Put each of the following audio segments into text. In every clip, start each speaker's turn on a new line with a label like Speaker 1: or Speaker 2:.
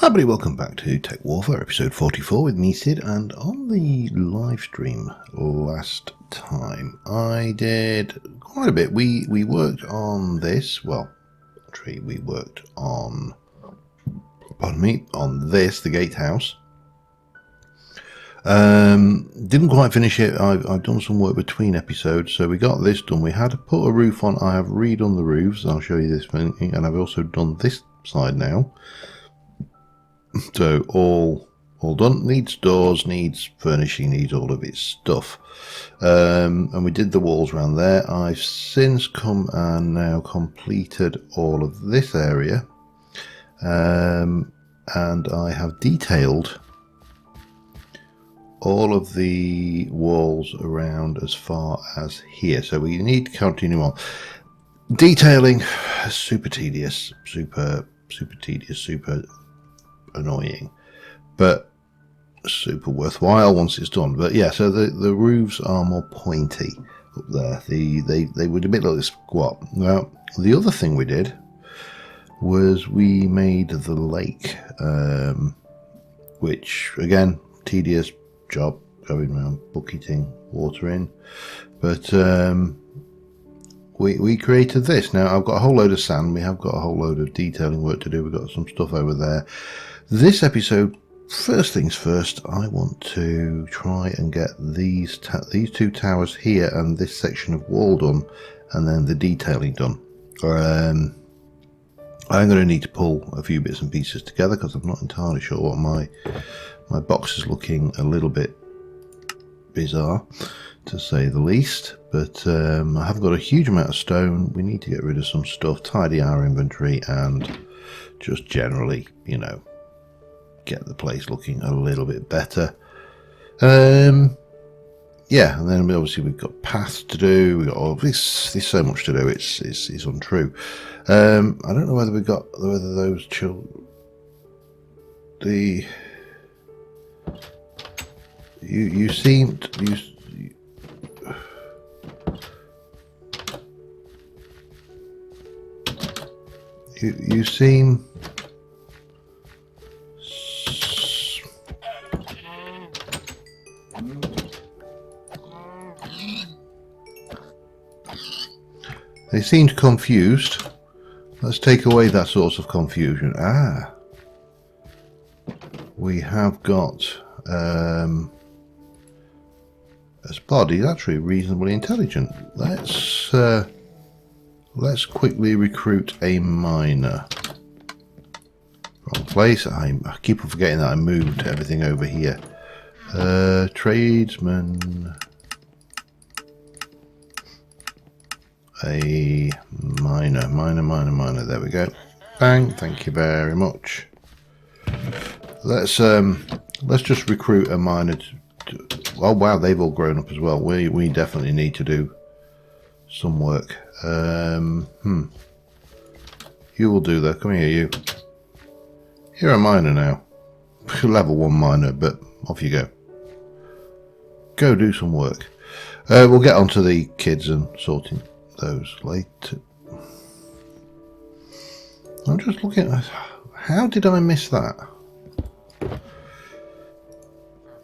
Speaker 1: Everybody, welcome back to TekWarfare episode 44 with me, Sid, and on the live stream last time I did quite a bit. We worked on this, well, actually we worked on, on this, the gatehouse. Didn't quite finish it. I've done some work between episodes, so we got this done. We had to put a roof on. I have redone the roofs. I'll show you this thing, and I've also done this side now. So all done. Needs doors, needs furnishing, needs all of its stuff. And we did the walls around there. I've since come and now completed all of this area, and I have detailed all of the walls around as far as here. So we need to continue on. Detailing, super tedious, super tedious, super annoying, but super worthwhile once it's done. But yeah, so the roofs are more pointy up there. They would a bit like a squat. Now the other thing we did was we made the lake, which again, tedious job going around bucketing water in, but we created this. Now I've got a whole load of sand. We have got a whole load of detailing work to do. We've got some stuff over there. This episode, first things first, I want to try and get these two towers here and this section of wall done, and then the detailing done. I'm going to need to pull a few bits and pieces together because I'm not entirely sure what my box is looking a little bit bizarre, to say the least. But I haven't got a huge amount of stone. We need to get rid of some stuff, tidy our inventory, and just generally, you know, get the place looking a little bit better. Yeah, and then obviously we've got paths to do. We've got all this. There's so much to do. It's untrue. I don't know whether those children. You seem you seem. They seemed confused. Let's take away that source of confusion. We have got as body actually reasonably intelligent. Let's quickly recruit a miner. Wrong place. I keep on forgetting that I moved everything over here. Tradesman. A miner. There we go. Bang. Thank you very much. Let's just recruit a miner. Oh wow, they've all grown up as well. We definitely need to do some work. You will do that. Come here, you. You're a miner now. Level 1 miner, but off you go. Go do some work. We'll get onto the kids and sorting those later. I'm just looking at, how did I miss that?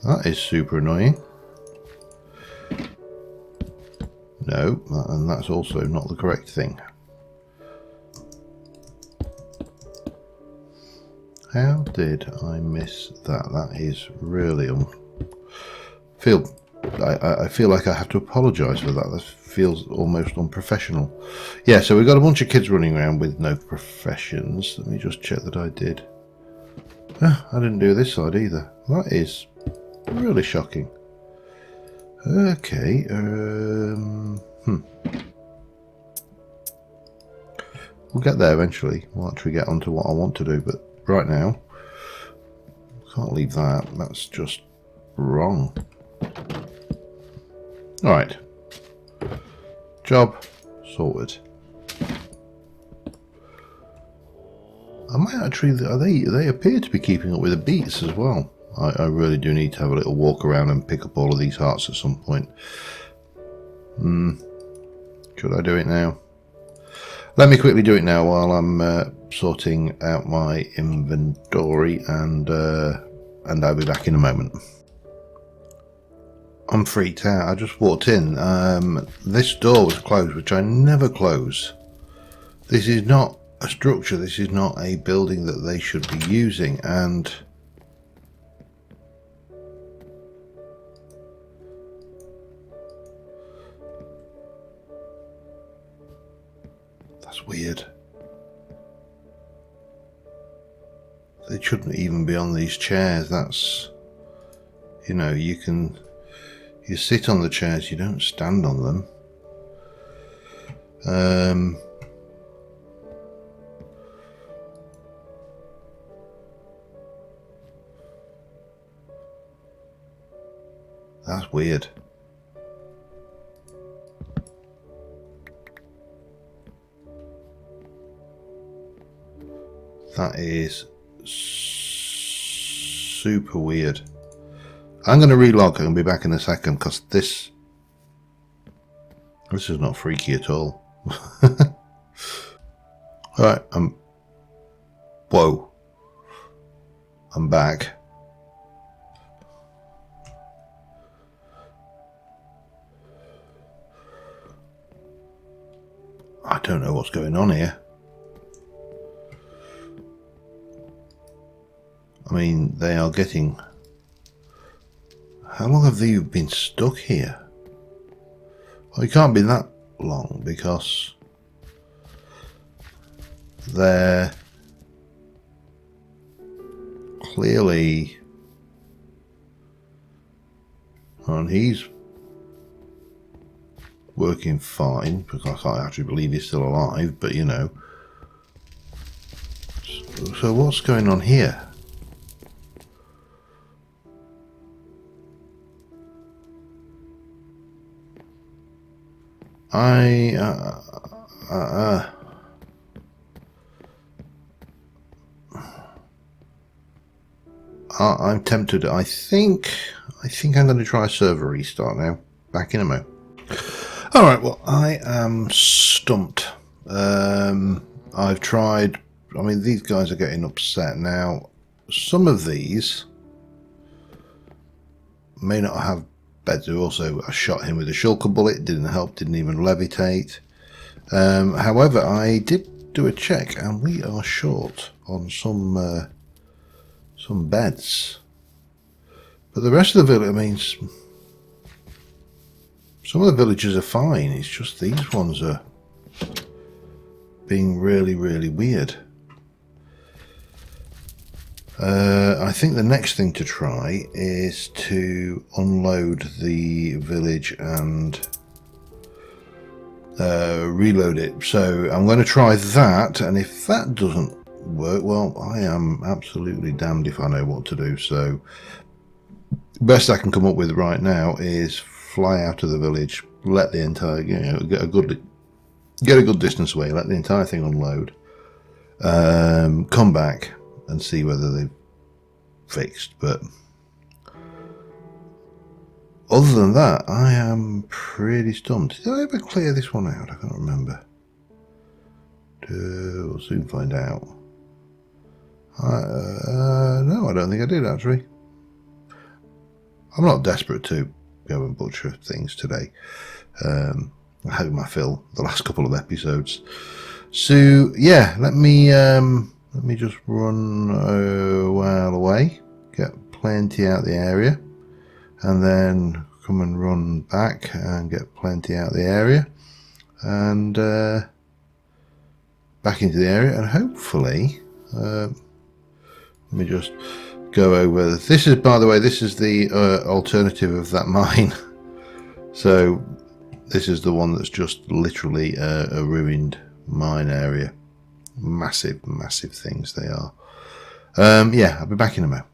Speaker 1: That is super annoying. No, and that's also not the correct thing. How did I miss that? That is really I feel like I have to apologise for that. That feels almost unprofessional. Yeah, so we've got a bunch of kids running around with no professions. Let me just check that I did. I didn't do this side either. That is really shocking. Okay. We'll get there eventually. We'll actually get onto what I want to do, but right now, can't leave that. That's just wrong. Alright. Job sorted. I might actually, they appear to be keeping up with the beats as well. I really do need to have a little walk around and pick up all of these hearts at some point. Should I do it now? Let me quickly do it now while I'm sorting out my inventory, and I'll be back in a moment. I'm freaked out. I just walked in. This door was closed, which I never close. This is not a structure. This is not a building that they should be using, and that's weird. They shouldn't even be on these chairs. That's, you know, you sit on the chairs, you don't stand on them. That's weird. That is super weird. I'm going to relog and be back in a second, because this is not freaky at all. Alright, whoa. I'm back. I don't know what's going on here. I mean, they are getting... How long have they been stuck here? Well, it can't be that long, because they're clearly... And he's working fine, because I can't actually believe he's still alive, but you know. So what's going on here? I'm tempted. I think I'm going to try a server restart now. Back in a moment. All right. Well, I am stumped. I've tried. I mean, these guys are getting upset now. Some of these may not have beds. Also, I shot him with a shulker bullet. Didn't help. Didn't even levitate. However, I did do a check, and we are short on some beds. But the rest of the village, I mean, some of the villages are fine. It's just these ones are being really, really weird. I think the next thing to try is to unload the village and reload it. So I'm going to try that, and if that doesn't work, well, I am absolutely damned if I know what to do. So best I can come up with right now is fly out of the village, let the entire, you know, get a good distance away, let the entire thing unload, come back and see whether they've fixed. But other than that, I am pretty stumped. Did I ever clear this one out? I can't remember. We'll soon find out. No, I don't think I did, actually. I'm not desperate to go and butcher things today. I had my fill the last couple of episodes. So yeah, let me just run a while away, get plenty out the area, and then come and run back and get plenty out the area, and back into the area, and hopefully let me just go over. This is, by the way, this is the alternative of that mine. So this is the one that's just literally a ruined mine area. Massive things they are. Yeah, I'll be back in a moment.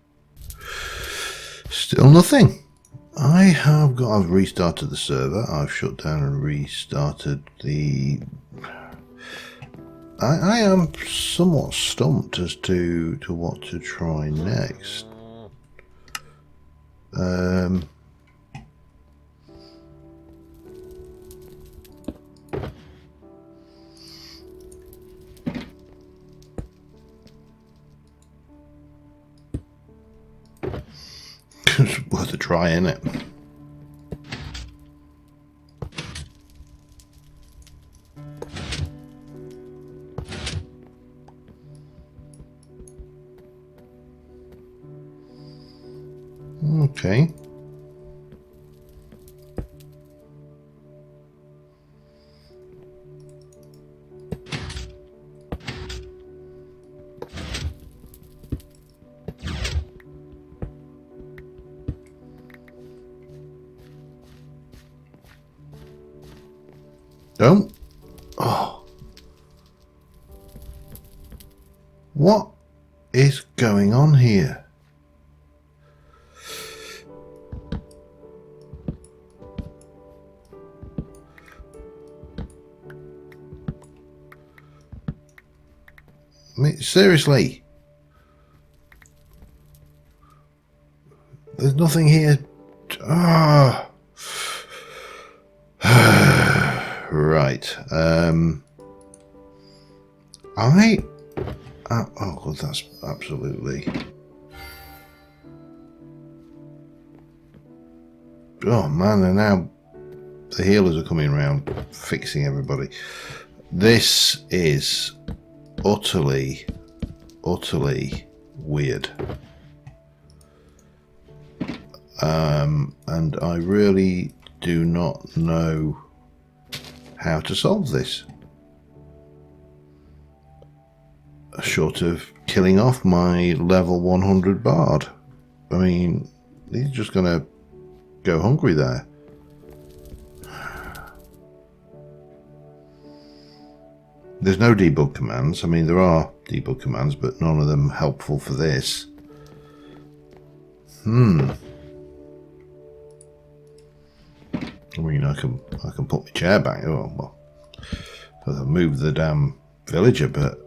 Speaker 1: Still nothing. I've restarted the server. I've shut down and restarted the... I am somewhat stumped as to what to try next. try, innit? Okay. Don't. Oh. What is going on here? I mean, seriously. There's nothing here. Ah. Right. Oh, well, that's absolutely. Oh man, and now the healers are coming around fixing everybody. This is utterly weird. And I really do not know how to solve this. Short of killing off my level 100 bard. I mean, he's just gonna go hungry there. There's no debug commands. I mean, there are debug commands, but none of them helpful for this. I mean, I can put my chair back. Oh well, I'll move the damn villager, but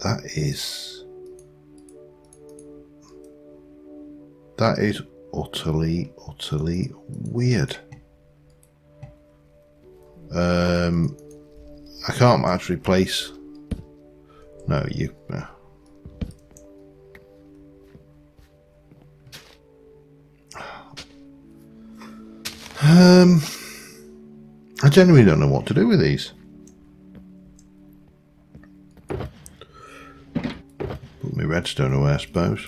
Speaker 1: that is utterly weird. I can't actually place. No, you. I genuinely don't know what to do with these. Put my redstone away, I suppose.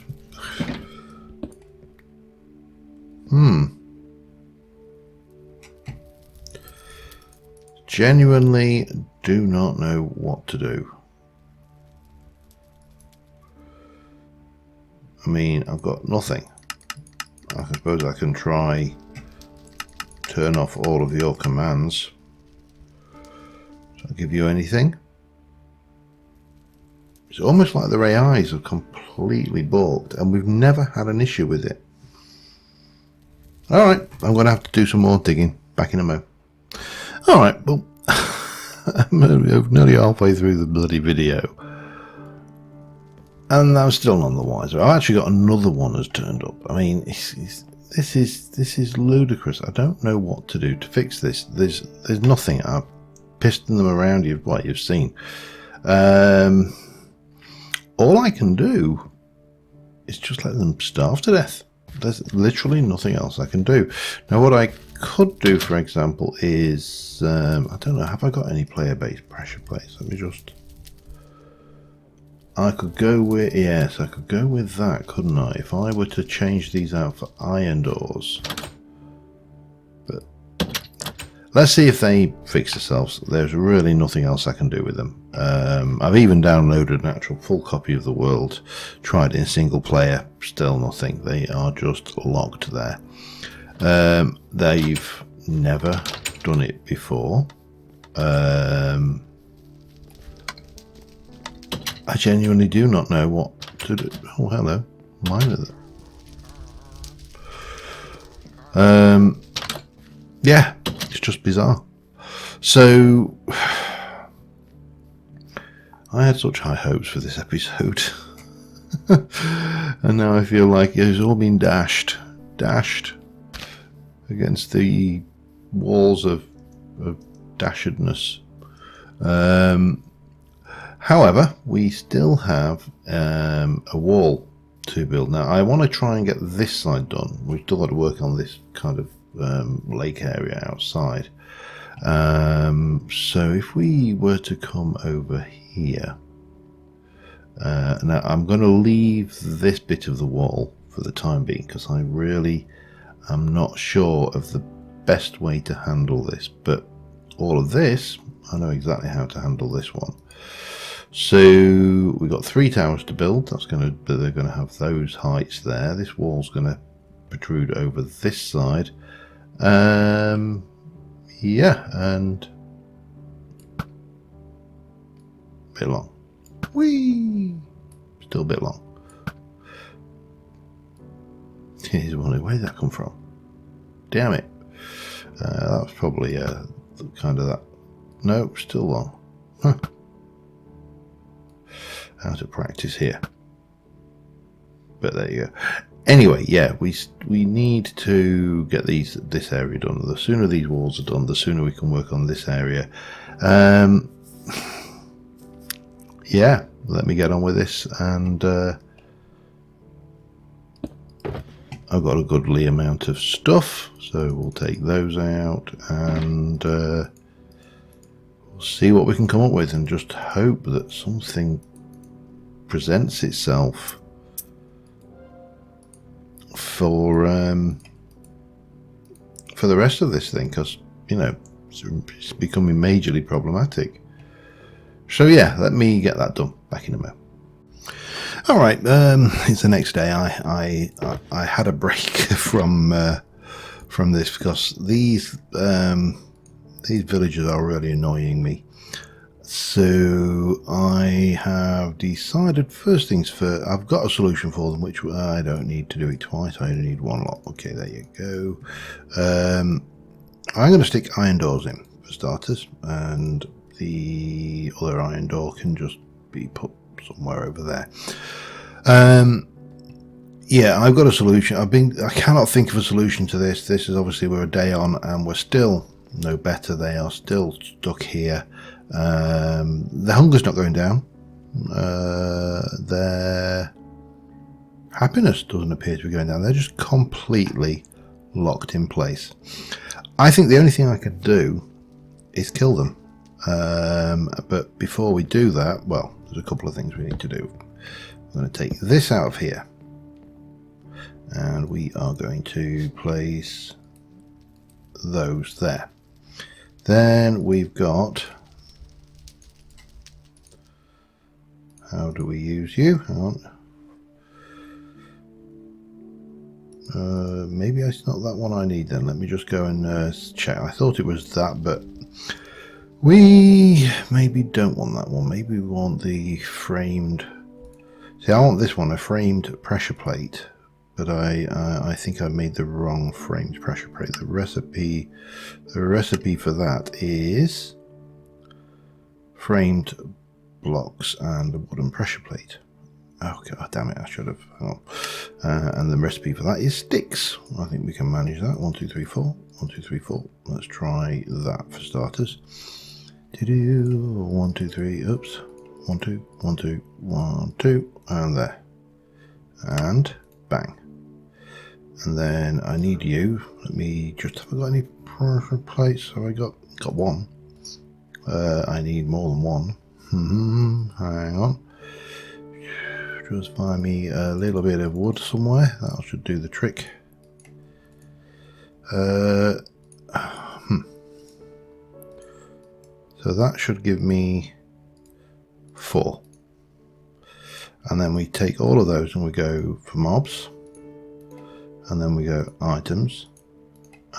Speaker 1: Genuinely do not know what to do. I mean, I've got nothing. I suppose I can try turn off all of your commands. Does that give you anything? It's almost like their AIs are completely balked, and we've never had an issue with it. Alright, I'm going to have to do some more digging. Back in a mo. Alright, well, I'm nearly halfway through the bloody video. And I'm still none the wiser. I've actually got another one has turned up. I mean, this is ludicrous. I don't know what to do to fix this. There's nothing. I've pistoned them around. You've seen. All I can do is just let them starve to death. There's literally nothing else I can do. Now, what I could do, for example, is I don't know. Have I got any player-based pressure plates? Let me just. I could go with, yes, I could go with that, couldn't I? If I were to change these out for iron doors. But let's see if they fix themselves. There's really nothing else I can do with them. I've even downloaded an actual full copy of the world, tried it in single player, still nothing. They are just locked there. They've never done it before. I genuinely do not know what to do. Oh, hello. Mine are there. Yeah, it's just bizarre. So, I had such high hopes for this episode. And now I feel like it's all been dashed against the walls of dashedness. However, we still have a wall to build. Now I want to try and get this side done. We've still got to work on this kind of lake area outside. So if we were to come over here, now I'm going to leave this bit of the wall for the time being because I really am not sure of the best way to handle this, but all of this I know exactly how to handle this one. So we've got 3 towers to build. They're going to have those heights there. This wall's going to protrude over this side. Yeah, and a bit long. Whee! Still a bit long. Here's one. Where did that come from? Damn it. That was probably kind of that. No, still long. Huh. Out of practice here. But there you go. Anyway, yeah, we need to get this area done. The sooner these walls are done, the sooner we can work on this area. Yeah, let me get on with this, and I've got a goodly amount of stuff, so we'll take those out and we'll see what we can come up with, and just hope that something presents itself for the rest of this thing, because you know it's becoming majorly problematic. So yeah, let me get that done. Back in a moment. All right, it's the next day. I had a break from this because these villagers are really annoying me. So I have decided, first things first, I've got a solution for them, which I don't need to do it twice. I only need one lot. Okay, there you go. I'm going to stick iron doors in for starters, and the other iron door can just be put somewhere over there. Yeah, I've got a solution. I cannot think of a solution to this. This is obviously, we're a day on and we're still no better. They are still stuck here. The hunger's not going down. Their happiness doesn't appear to be going down. They're just completely locked in place. I think the only thing I could do is kill them. But before we do that, well, there's a couple of things we need to do. I'm going to take this out of here, and we are going to place those there. Then we've got, how do we use you? Hang on. Maybe it's not that one I need then. Let me just go and check. I thought it was that, but we maybe don't want that one. Maybe we want the framed. See, I want this one, a framed pressure plate, but I think I made the wrong framed pressure plate. The recipe for that is framed blocks and a wooden pressure plate. Oh god damn it, I should have. Oh. And the recipe for that is sticks. I think we can manage that. 1 2 3 4. 1 2 3 4. Let's try that for starters. 1 2 3. Oops. 1 2 1 2 1 2, and there, and bang. And then I need you. Let me just, have I got any pressure plates? Have I got one? I need more than one. Hang on. Just find me a little bit of wood somewhere. That should do the trick. So that should give me 4. And then we take all of those and we go for mobs, and then we go items,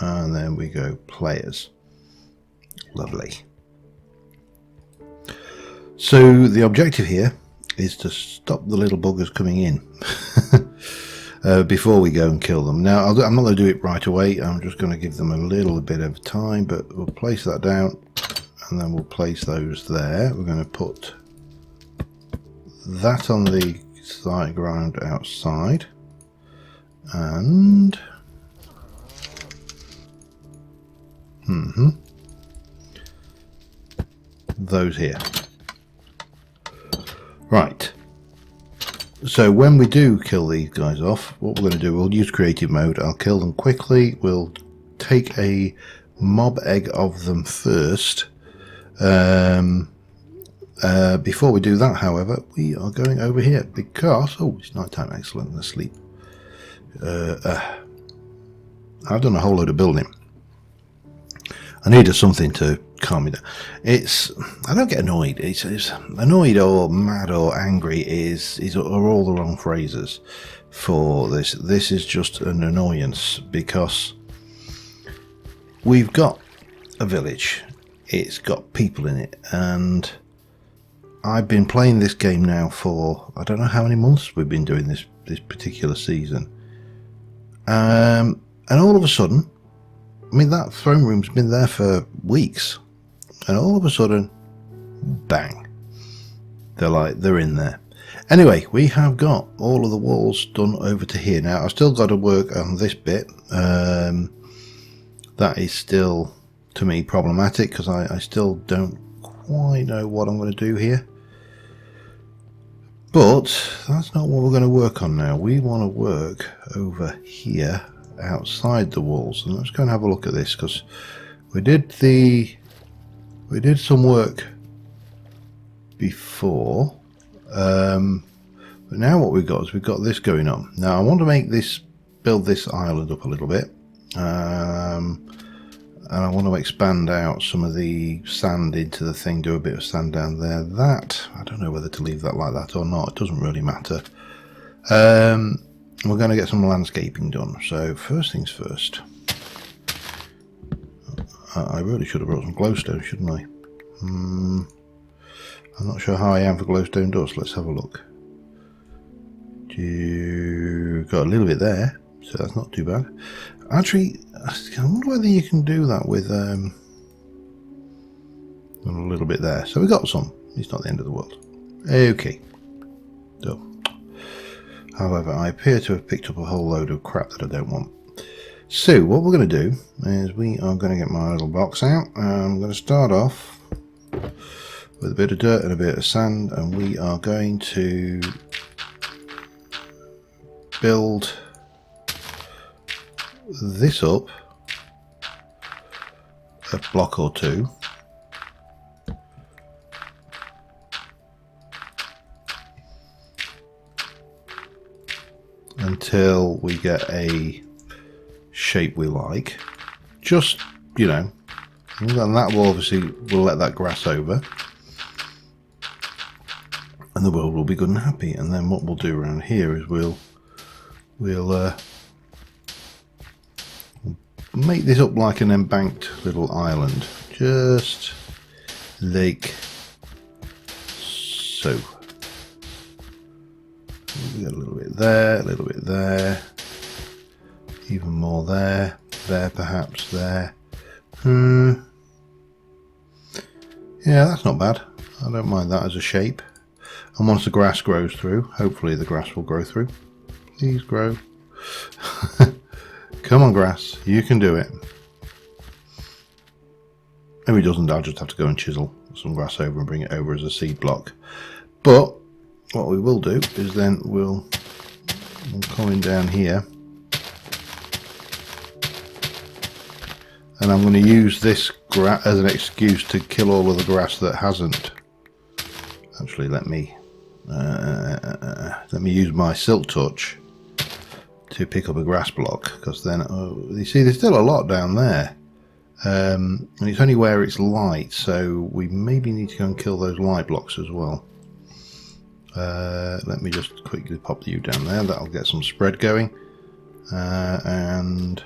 Speaker 1: and then we go players. Lovely. So the objective here is to stop the little buggers coming in before we go and kill them. Now I'm not going to do it right away. I'm just going to give them a little bit of time, but we'll place that down, and then we'll place those there. We're going to put that on the side ground outside, and those here. Right. So when we do kill these guys off, what we're going to do, we'll use creative mode. I'll kill them quickly. We'll take a mob egg of them first. Before we do that, however, we are going over here because... Oh, it's night time. Excellent. Let's sleep. I've done a whole load of building. I needed something to calm me down. I don't get annoyed. It's annoyed or mad or angry are all the wrong phrases for this. This is just an annoyance because we've got a village. It's got people in it, and I've been playing this game now for I don't know how many months we've been doing this particular season. And all of a sudden, I mean, that throne room's been there for weeks, and all of a sudden, bang, they're in there. Anyway, we have got all of the walls done over to here. Now, I've still got to work on this bit. That is still, to me, problematic, because I still don't quite know what I'm going to do here. But that's not what we're going to work on now. We want to work over here outside the walls, and let's go and have a look at this, because we did some work before, but now what we've got is we've got this going on. Now I want to build this island up a little bit, and I want to expand out some of the sand into the thing, do a bit of sand down there. That I don't know whether to leave that like that or not. It doesn't really matter. We're going to get some landscaping done. So first things first. I really should have brought some glowstone, shouldn't I? I'm not sure how I am for glowstone dust. Let's have a look. Got a little bit there, so that's not too bad. Actually, I wonder whether you can do that with a little bit there. So we got some. It's not the end of the world. Okay. So. However, I appear to have picked up a whole load of crap that I don't want. So, what we're going to do is we are going to get my little box out. I'm going to start off with a bit of dirt and a bit of sand, and we are going to build this up a block or two. Until we get a shape we like. Just, you know, and that will obviously, we'll let that grass over, and the world will be good and happy. And then what we'll do around here is we'll make this up like an embanked little island, just like so. We got a little bit there, a little bit there, even more there, there perhaps, there. Yeah, that's not bad. I don't mind that as a shape. And once the grass grows through, hopefully the grass will grow through. Please grow. Come on, grass, you can do it. If it doesn't, I'll just have to go and chisel some grass over and bring it over as a seed block. But what we will do is then we'll come in down here, and I'm going to use this as an excuse to kill all of the grass that hasn't. Actually, let me use my silk touch to pick up a grass block, because then you see there's still a lot down there, and it's only where it's light, so we maybe need to go and kill those light blocks as well. Let me just quickly pop you down there. That'll get some spread going, and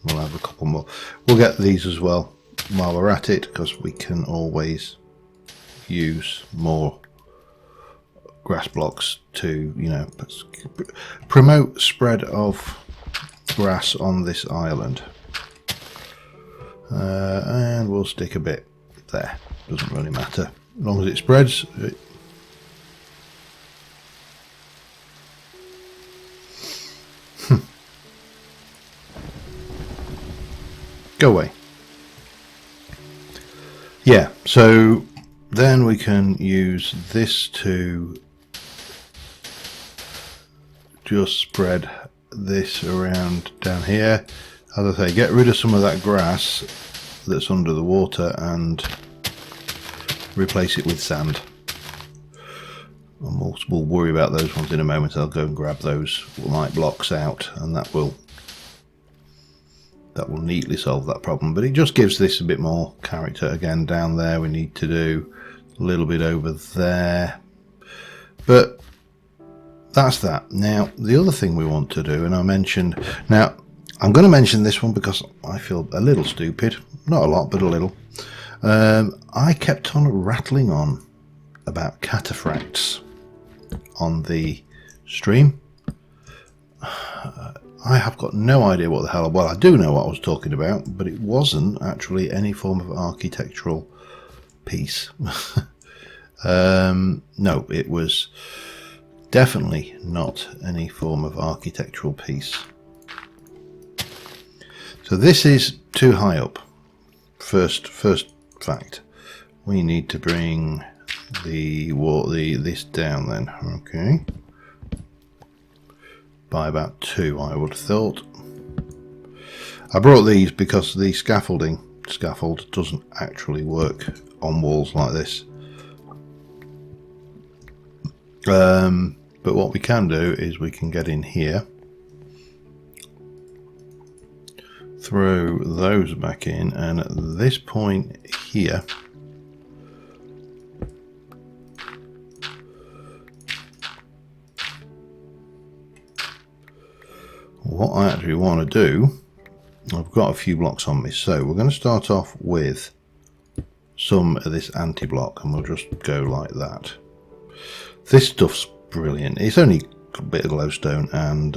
Speaker 1: we'll have a couple more. We'll get these as well while we're at it, because we can always use more grass blocks to, you know, promote spread of grass on this island. And we'll stick a bit there. Doesn't really matter as long as it spreads. Go away. Yeah, so then we can use this to just spread this around down here. As I say, get rid of some of that grass that's under the water and replace it with sand. And we'll worry about those ones in a moment. I'll go and grab those light blocks out, and that will neatly solve that problem. But it just gives this a bit more character. Again, down there we need to do a little bit over there, but that's that. Now the other thing we want to do, and I mentioned, now I'm going to mention this one because I feel a little stupid, not a lot but a little. I kept on rattling on about cataphracts on the stream. I have got no idea what the hell, well, I do know what I was talking about, but it wasn't actually any form of architectural piece. No, it was definitely not any form of architectural piece. So this is too high up. First fact. We need to bring this down then. Okay. By about 2, I would have thought. I brought these because the scaffold doesn't actually work on walls like this. But what we can do is we can get in here, throw those back in, and at this point here what I actually want to do, I've got a few blocks on me, so we're going to start off with some of this anti-block, and we'll just go like that. This stuff's brilliant. It's only a bit of glowstone and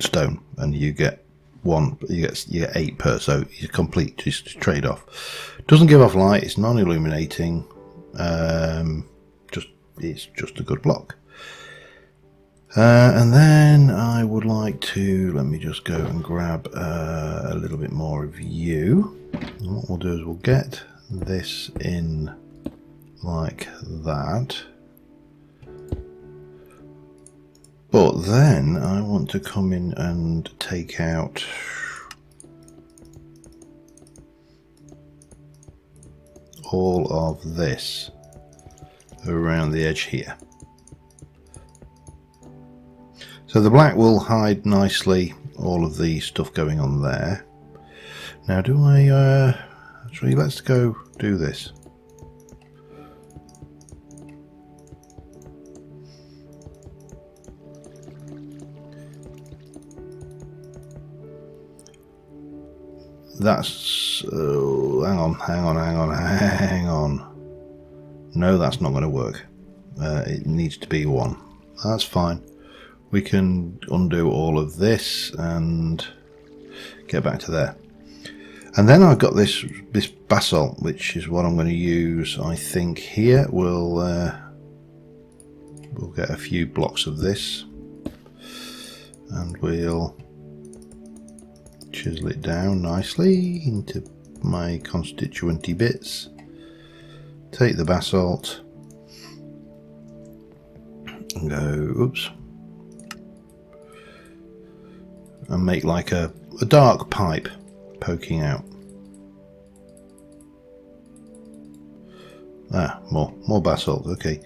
Speaker 1: stone, and you get 8 per, so you complete just trade off. Doesn't give off light, it's non-illuminating, it's just a good block. And then I would like to, let me just go and grab a little bit more of you. And what we'll do is we'll get this in like that. But then I want to come in and take out all of this around the edge here. So the black will hide nicely all of the stuff going on there. Now do I, actually let's go do this. That's, hang on. No, that's not going to work. It needs to be 1. That's fine. We can undo all of this and get back to there. And then I've got this basalt, which is what I'm going to use. I think here we'll get a few blocks of this, and we'll chisel it down nicely into my constituenty bits. Take the basalt and go, oops, and make like a dark pipe poking out. More basalt, okay.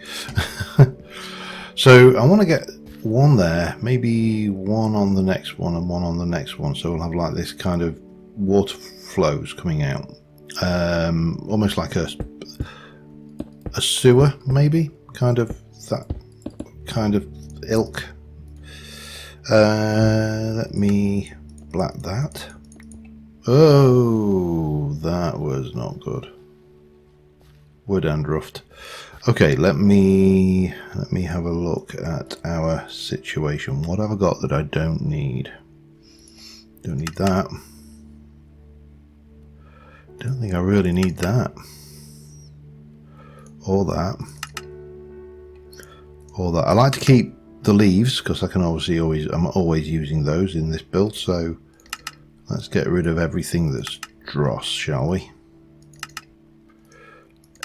Speaker 1: So I want to get 1 there, maybe 1 on the next one and 1 on the next one, so we'll have like this kind of water flows coming out, almost like a sewer, maybe, kind of that kind of ilk. Let me black that. Oh, that was not good. Wood and roughed. Okay, let me have a look at our situation. What have I got that I don't need? Don't need that. Don't think I really need that. Or that. Or that. I like to keep the leaves because I can obviously I'm always using those in this build, so let's get rid of everything that's dross, shall we?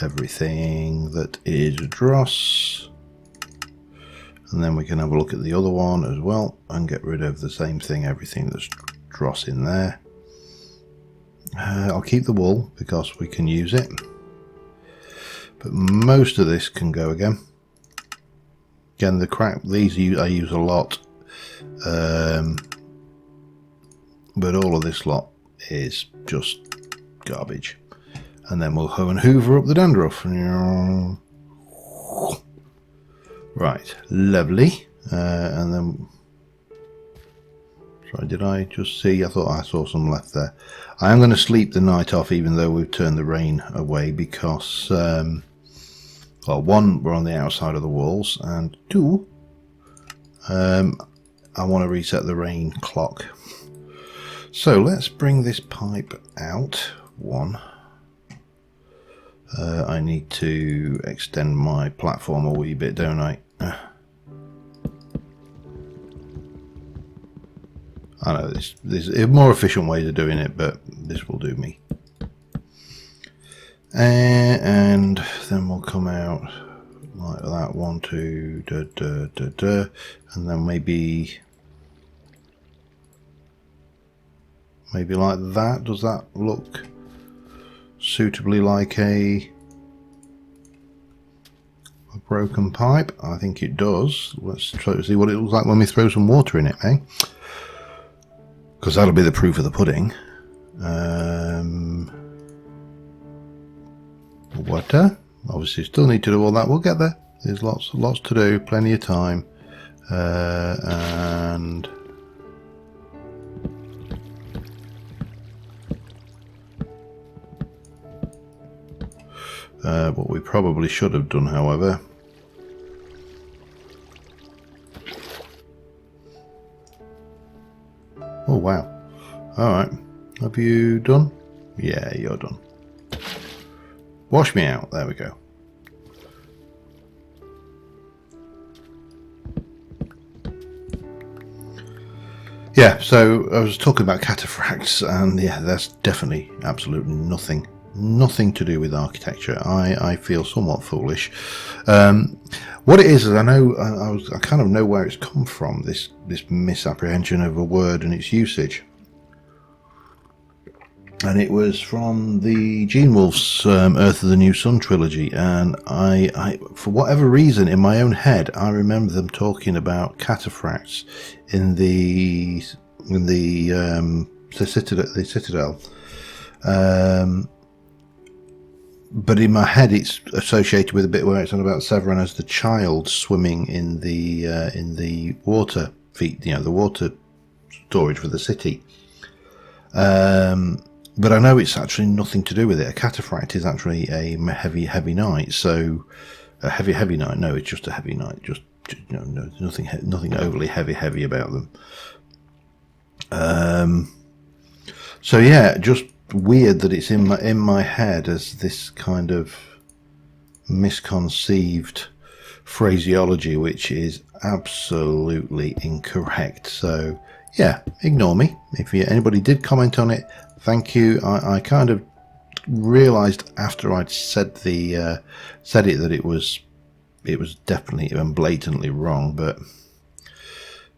Speaker 1: Everything that is dross, and then we can have a look at the other one as well and get rid of the same thing, everything that's dross in there. I'll keep the wool because we can use it, but most of this can go again. Again, the crap, these I use a lot, but all of this lot is just garbage. And then we'll go and hoover up the dandruff. Right, lovely. And then, sorry, did I just see? I thought I saw some left there. I am going to sleep the night off, even though we've turned the rain away, because, well, one, we're on the outside of the walls, and two, I want to reset the rain clock. So let's bring this pipe out. One. I need to extend my platform a wee bit, don't I? I know this is a more efficient way of doing it, but this will do me. And then we'll come out like that. 1, 2, and then maybe like that. Does that look suitably like a broken pipe? I think it does. Let's try to see what it looks like when we throw some water in it, eh? Because that'll be the proof of the pudding. Water. Obviously still need to do all that. We'll get there. There's lots to do, plenty of time. And what we probably should have done, however, oh wow, alright, have you done? Yeah, you're done. Wash me out, there we go. Yeah, so I was talking about cataphracts, and yeah, that's definitely absolutely nothing to do with architecture. I feel somewhat foolish. What it is I know, I kind of know where it's come from, this misapprehension of a word and its usage. And it was from the Gene Wolfe's Earth of the New Sun trilogy, and I for whatever reason in my own head I remember them talking about cataphracts in the Citadel. But in my head it's associated with a bit where it's on about Severin as the child swimming in the water feet, you know, the water storage for the city. But I know it's actually nothing to do with it. A cataphract is actually a heavy knight. So a heavy knight. No, it's just a heavy knight. Just you know, no, nothing overly heavy about them. So yeah, just weird that it's in my head as this kind of misconceived phraseology, which is absolutely incorrect. So yeah, ignore me. If anybody did comment on it, thank you. I kind of realised after I'd said it that it was definitely and blatantly wrong, but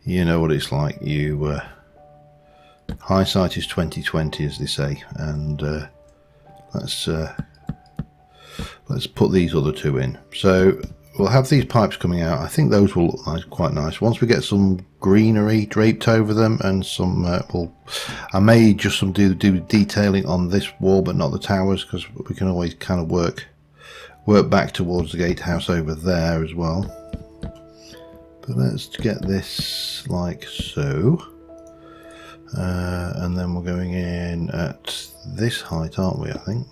Speaker 1: you know what it's like. You hindsight is 20/20, as they say, and let's put these other two in. So we'll have these pipes coming out. I think those will look quite nice once we get some greenery draped over them, and some I may just do detailing on this wall but not the towers, because we can always kind of work back towards the gatehouse over there as well. But let's get this like so, and then we're going in at this height, aren't we? I think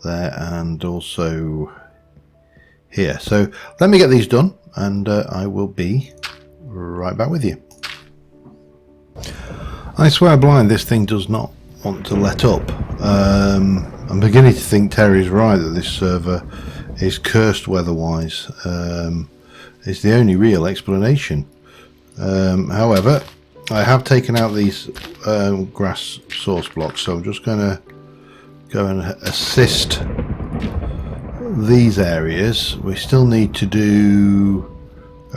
Speaker 1: there, and also here. So let me get these done, and I will be right back with you. I swear blind, this thing does not want to let up. I'm beginning to think Terry's right that this server is cursed weather-wise. It's the only real explanation. However, I have taken out these grass source blocks, so I'm just going to go and assist these areas. We still need to do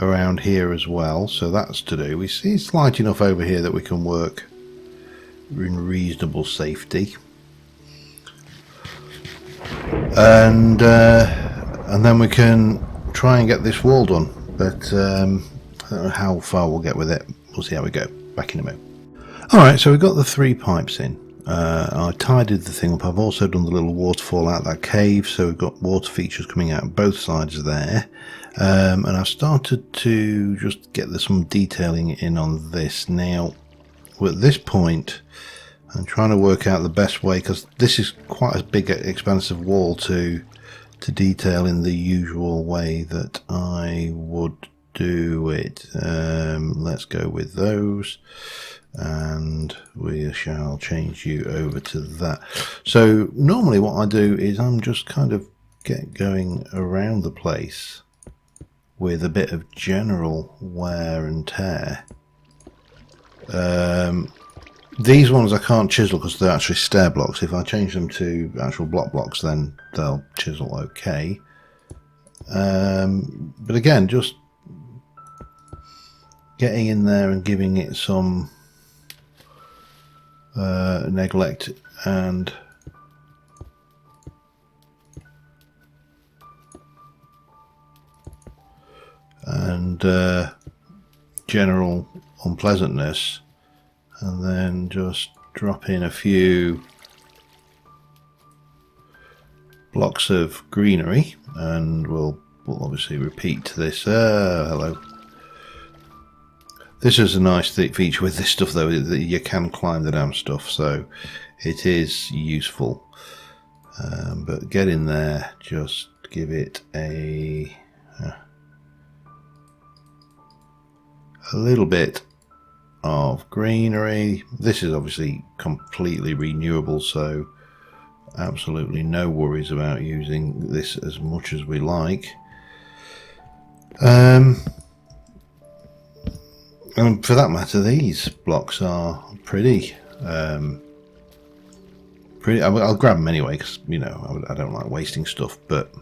Speaker 1: around here as well, so that's to do. We see it's light enough over here that we can work in reasonable safety, and then we can try and get this wall done, but I don't know how far we'll get with it. We'll see how we go. Back in a minute. Alright, so we've got the 3 pipes in. I tidied the thing up. I've also done the little waterfall out that cave, so we've got water features coming out both sides there. And I've started to just get some detailing in on this. Now, at this point, I'm trying to work out the best way, because this is quite a big, expansive wall to detail in the usual way that I would do it. Let's go with those. And we shall change you over to that. So normally what I do is I'm just kind of get going around the place with a bit of general wear and tear. These ones I can't chisel because they're actually stair blocks. If I change them to actual block blocks, then they'll chisel okay. But again, just getting in there and giving it some neglect and general unpleasantness, and then just drop in a few blocks of greenery, and we'll obviously repeat this. Hello. This is a nice feature with this stuff, though, that you can climb the damn stuff, so it is useful. But get in there, just give it a little bit of greenery. This is obviously completely renewable, so absolutely no worries about using this as much as we like. And for that matter, these blocks are pretty. I'll grab them anyway, because you know I don't like wasting stuff, but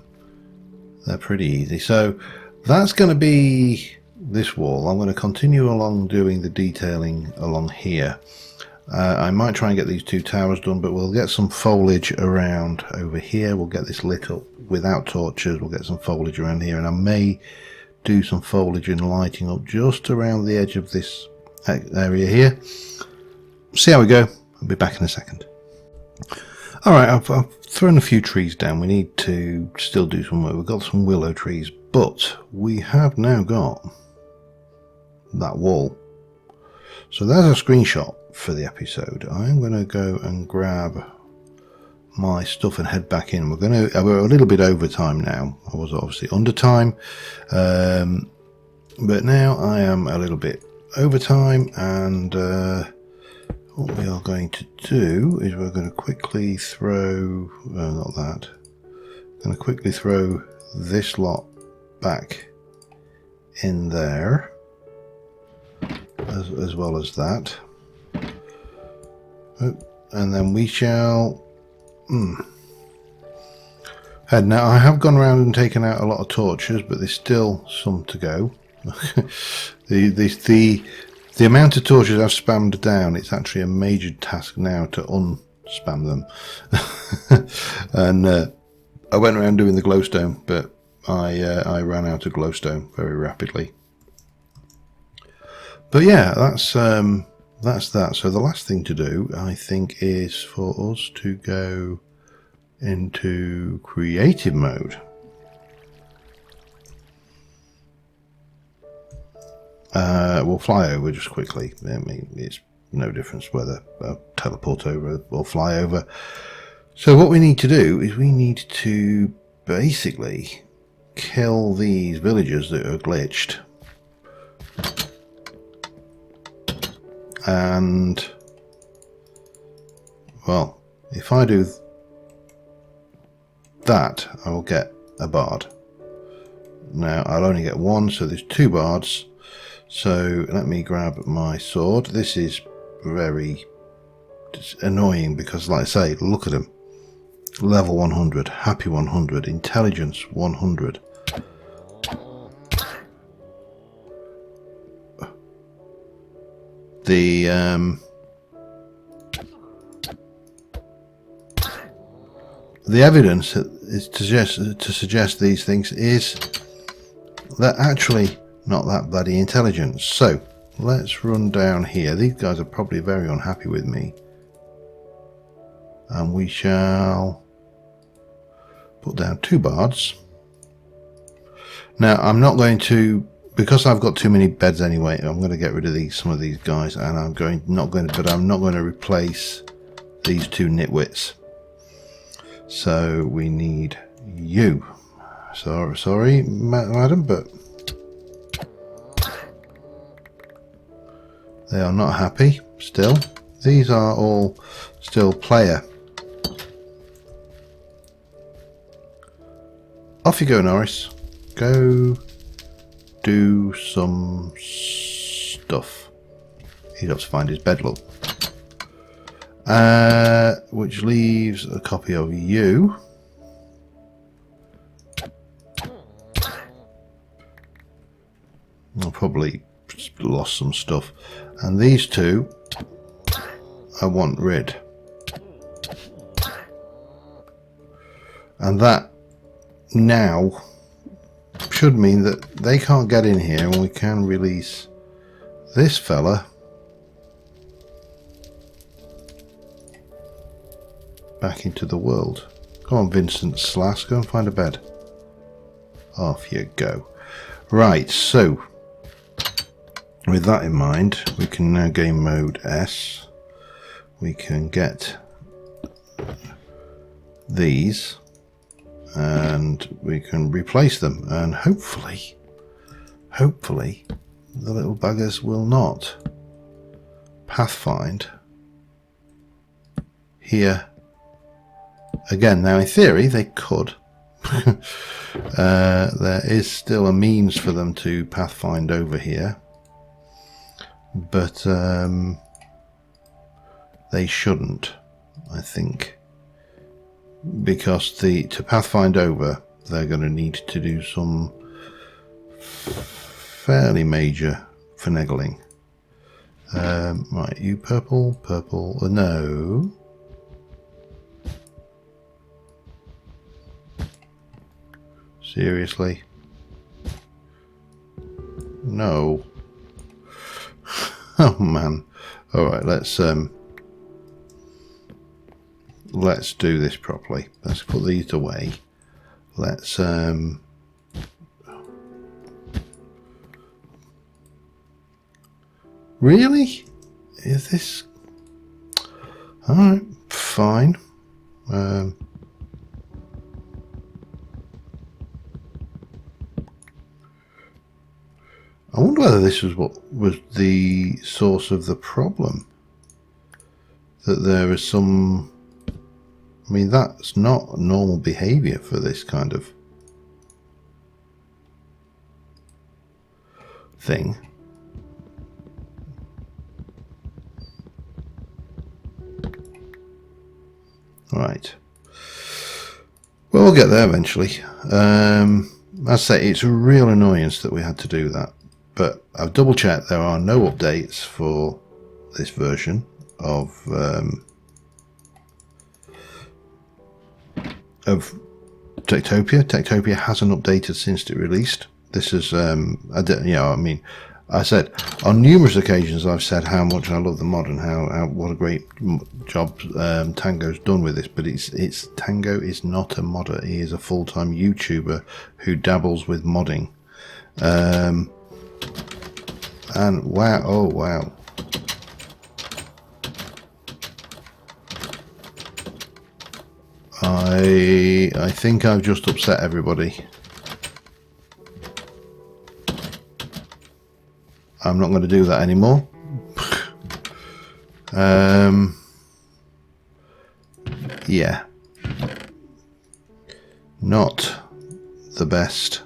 Speaker 1: they're pretty easy. So that's going to be this wall. I'm going to continue along doing the detailing along here. I might try and get these 2 towers done, but we'll get some foliage around over here. We'll get this lit up without torches. We'll get some foliage around here, and I may do some foliage and lighting up just around the edge of this area here. See how we go. I'll be back in a second. Alright, I've thrown a few trees down. We need to still do some work. We've got some willow trees, but we have now got that wall. So there's a screenshot for the episode. I'm going to go and grab my stuff and head back in. We're a little bit over time now. I was obviously under time, but now I am a little bit over time, and what we are going to do is we're going to quickly throw not that going to quickly throw this lot back in there, as well as that. And then we shall head. Now I have gone around and taken out a lot of torches, but there's still some to go. the amount of torches I've spammed down, it's actually a major task now to unspam them. And I went around doing the glowstone, but I ran out of glowstone very rapidly. But yeah, that's that. So the last thing to do, I think, is for us to go into creative mode. We'll fly over just quickly. I mean, it's no difference whether I teleport over or fly over. So what we need to do is we need to basically kill these villagers that are glitched. And, well, if I do that, I will get a bard. Now, I'll only get one, so there's 2 bards. So let me grab my sword. This is very annoying because, like I say, look at him. Level 100, happy 100, intelligence 100. the evidence is to suggest these things is they're actually not that bloody intelligent. So let's run down here. These guys are probably very unhappy with me, and we shall put down 2 bards. Now I'm not going to, because I've got too many beds anyway, I'm going to get rid of some of these guys, and I'm not going to replace these 2 nitwits. So we need you. Sorry, madam, but they are not happy still. These are all still player. Off you go, Norris. Go do some stuff. He's got to find his bed, look. Which leaves a copy of you. I'll probably lost some stuff. And these 2 I want rid. And that now should mean that they can't get in here, and we can release this fella back into the world. Come on, Vincent Slash, go and find a bed. Off you go. Right, so with that in mind, we can now game mode S. We can get these and we can replace them, and hopefully the little buggers will not pathfind here again. Now in theory they could. There is still a means for them to pathfind over here, but they shouldn't, I think, because to pathfind over they're going to need to do some fairly major finagling. Right, you purple, no. Seriously? No. Oh man. Alright, let's do this properly. Let's put these away. Let's really? Is this alright? Fine. I wonder whether this was what was the source of the problem. That there is some... I mean, that's not normal behavior for this kind of thing. Right. Well, we'll get there eventually. I say it's a real annoyance that we had to do that. But I've double checked, there are no updates for this version of TekTopia. TekTopia hasn't updated since it released. This is, I said on numerous occasions, I've said how much I love the mod and how what a great job Tango's done with this. But it's Tango is not a modder. He is a full-time YouTuber who dabbles with modding. And wow, oh wow. I think I've just upset everybody. I'm not going to do that anymore. Yeah. Not the best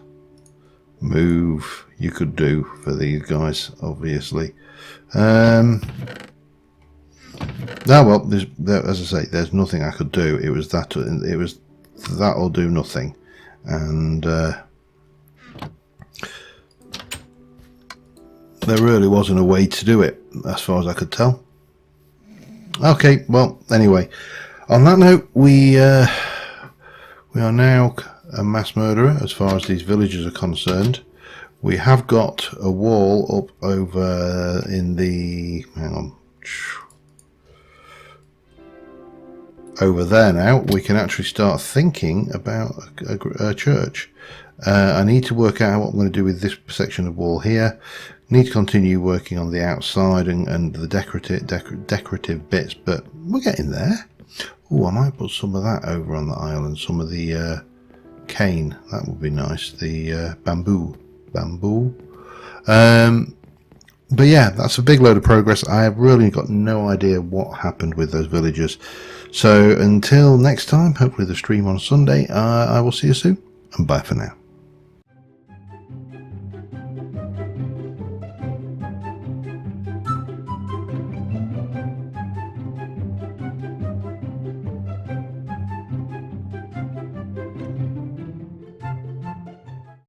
Speaker 1: move you could do for these guys, obviously. No, well, as I say, there's nothing I could do. It was that'll do nothing, and there really wasn't a way to do it. as far as I could tell. Okay, well, anyway, on that note, we are now a mass murderer as far as these villagers are concerned. We have got a wall up over in the... hang on. Over there now. We can actually start thinking about a church. I need to work out what I'm going to do with this section of wall here. Need to continue working on the outside and the decorative bits, but we're getting there. Oh, I might put some of that over on the island, some of the cane. That would be nice. The bamboo. But yeah, that's a big load of progress. I have really got no idea what happened with those villagers. So until next time, hopefully the stream on Sunday, I will see you soon, and bye for now.